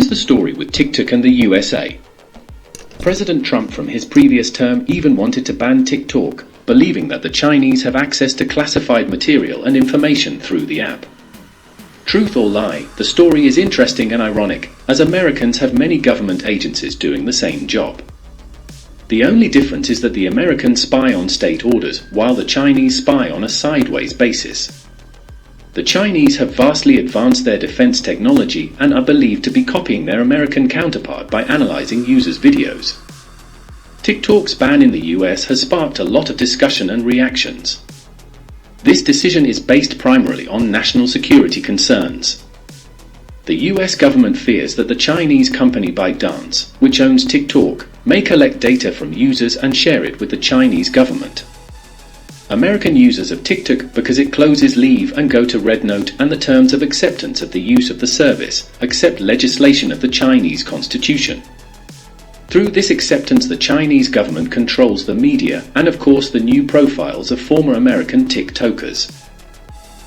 Here's the story with TikTok and the USA. President Trump from his previous term even wanted to ban TikTok, believing that the Chinese have access to classified material and information through the app. Truth or lie, the story is interesting and ironic, as Americans have many government agencies doing the same job. The only difference is that the Americans spy on state orders, while the Chinese spy on a sideways basis. The Chinese have vastly advanced their defense technology and are believed to be copying their American counterpart by analyzing users' videos. TikTok's ban in the US has sparked a lot of discussion and reactions. This decision is based primarily on national security concerns. The US government fears that the Chinese company ByteDance, which owns TikTok, may collect data from users and share it with the Chinese government. American users of TikTok, because it closes Leave and Go to Red Note and the terms of acceptance of the use of the service, accept legislation of the Chinese constitution. Through this acceptance, the Chinese government controls the media and of course the new profiles of former American TikTokers.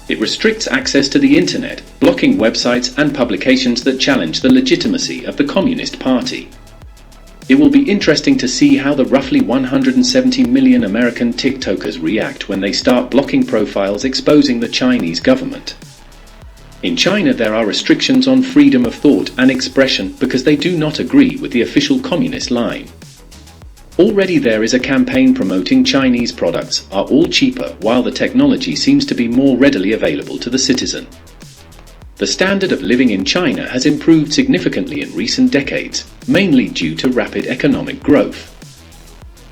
It restricts access to the internet, blocking websites and publications that challenge the legitimacy of the Communist Party. It will be interesting to see how the roughly 170 million American TikTokers react when they start blocking profiles exposing the Chinese government. In China, there are restrictions on freedom of thought and expression because they do not agree with the official communist line. Already there is a campaign promoting Chinese products are all cheaper, while the technology seems to be more readily available to the citizen. The standard of living in China has improved significantly in recent decades, mainly due to rapid economic growth.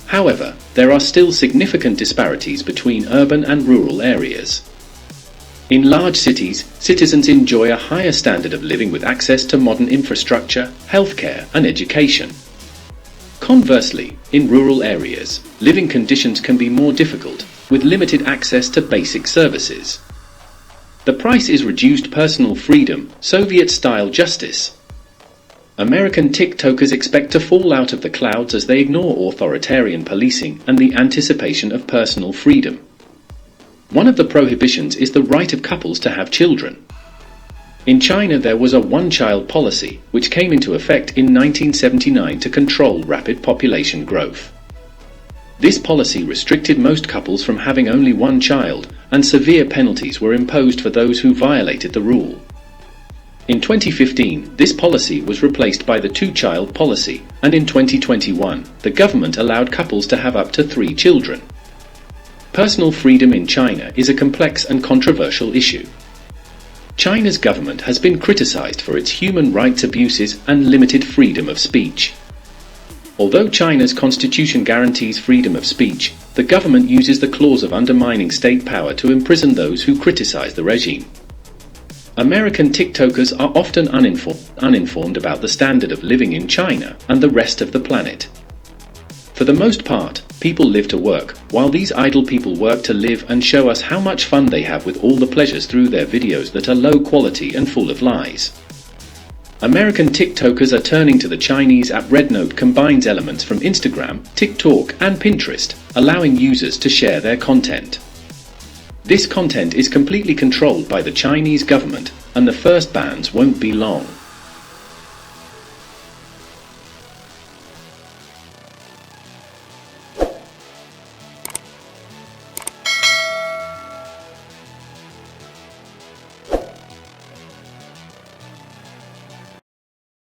However, there are still significant disparities between urban and rural areas. In large cities, citizens enjoy a higher standard of living with access to modern infrastructure, healthcare, and education. Conversely, in rural areas, living conditions can be more difficult, with limited access to basic services. The price is reduced personal freedom, Soviet-style justice. American TikTokers expect to fall out of the clouds as they ignore authoritarian policing and the anticipation of personal freedom. One of the prohibitions is the right of couples to have children. In China, there was a one-child policy, which came into effect in 1979 to control rapid population growth. This policy restricted most couples from having only one child, and severe penalties were imposed for those who violated the rule. In 2015, this policy was replaced by the two-child policy, and in 2021, the government allowed couples to have up to 3 children. Personal freedom in China is a complex and controversial issue. China's government has been criticized for its human rights abuses and limited freedom of speech. Although China's constitution guarantees freedom of speech, the government uses the clause of undermining state power to imprison those who criticize the regime. American TikTokers are often uninformed about the standard of living in China and the rest of the planet. For the most part, people live to work, while these idle people work to live and show us how much fun they have with all the pleasures through their videos that are low quality and full of lies. American TikTokers are turning to the Chinese app. Red Note combines elements from Instagram, TikTok, and Pinterest, allowing users to share their content. This content is completely controlled by the Chinese government, and the first bans won't be long.